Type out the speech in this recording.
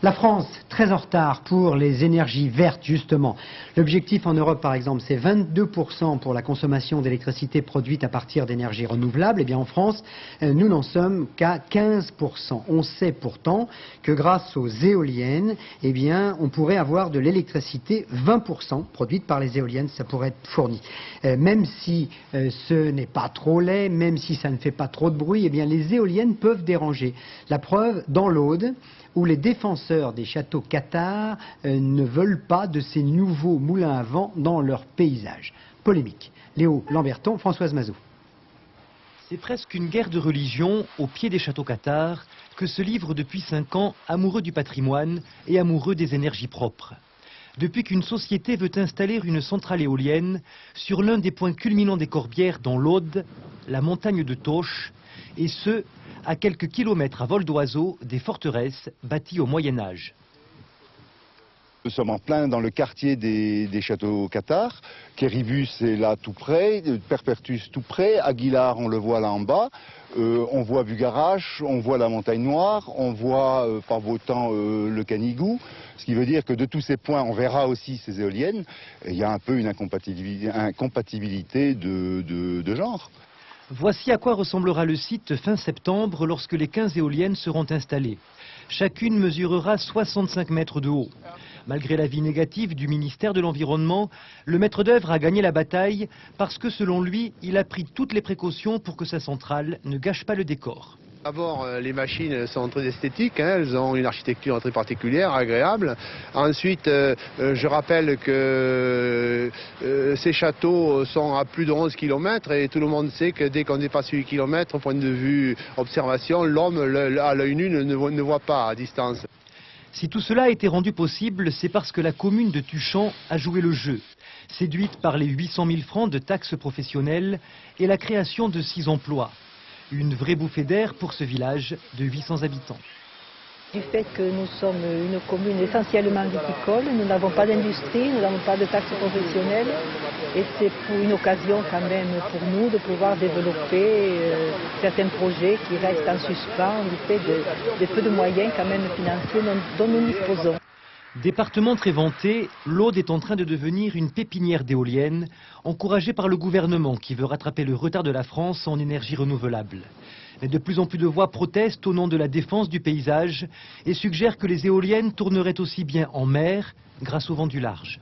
La France, très en retard pour les énergies vertes, justement. L'objectif en Europe, par exemple, c'est 22% pour la consommation d'électricité produite à partir d'énergies renouvelables. Eh bien, en France, nous n'en sommes qu'à 15%. On sait pourtant que grâce aux éoliennes, eh bien, on pourrait avoir de l'électricité 20% produite par les éoliennes, ça pourrait être fourni. Même si ce n'est pas trop laid, même si ça ne fait pas trop de bruit, eh bien, les éoliennes peuvent déranger. La preuve, dans l'Aude, où les défenseurs des châteaux cathares ne veulent pas de ces nouveaux moulins à vent dans leur paysage. Polémique. Léo Lamberton, Françoise Mazot. C'est presque une guerre de religion au pied des châteaux cathares que se livrent depuis 5 ans amoureux du patrimoine et amoureux des énergies propres. Depuis qu'une société veut installer une centrale éolienne sur l'un des points culminants des Corbières dans l'Aude, la montagne de Tauche, et ce, à quelques kilomètres à vol d'oiseau des forteresses bâties au Moyen-Âge. Nous sommes en plein dans le quartier des châteaux cathares. Quéribus est là tout près, Perpertus tout près, Aguilar on le voit là en bas, on voit Bugarache, on voit la Montagne Noire, on voit par beau temps le Canigou, ce qui veut dire que de tous ces points on verra aussi ces éoliennes. Et il y a un peu une incompatibilité de genre. Voici à quoi ressemblera le site fin septembre lorsque les 15 éoliennes seront installées. Chacune mesurera 65 mètres de haut. Malgré l'avis négatif du ministère de l'Environnement, le maître d'œuvre a gagné la bataille parce que selon lui, il a pris toutes les précautions pour que sa centrale ne gâche pas le décor. D'abord, les machines sont très esthétiques, hein, elles ont une architecture très particulière, agréable. Ensuite, je rappelle que ces châteaux sont à plus de 11 km et tout le monde sait que dès qu'on dépasse 8 km, au point de vue observation, l'homme à l'œil nu ne voit pas à distance. Si tout cela a été rendu possible, c'est parce que la commune de Tuchan a joué le jeu, séduite par les 800 000 francs de taxes professionnelles et la création de 6 emplois. Une vraie bouffée d'air pour ce village de 800 habitants. Du fait que nous sommes une commune essentiellement viticole, nous n'avons pas d'industrie, nous n'avons pas de taxes professionnelles et c'est pour une occasion quand même pour nous de pouvoir développer certains projets qui restent en suspens du fait de peu de moyens quand même financiers dont nous disposons. Département très vanté, l'Aude est en train de devenir une pépinière d'éoliennes, encouragée par le gouvernement qui veut rattraper le retard de la France en énergie renouvelable. Mais de plus en plus de voix protestent au nom de la défense du paysage et suggèrent que les éoliennes tourneraient aussi bien en mer grâce au vent du large.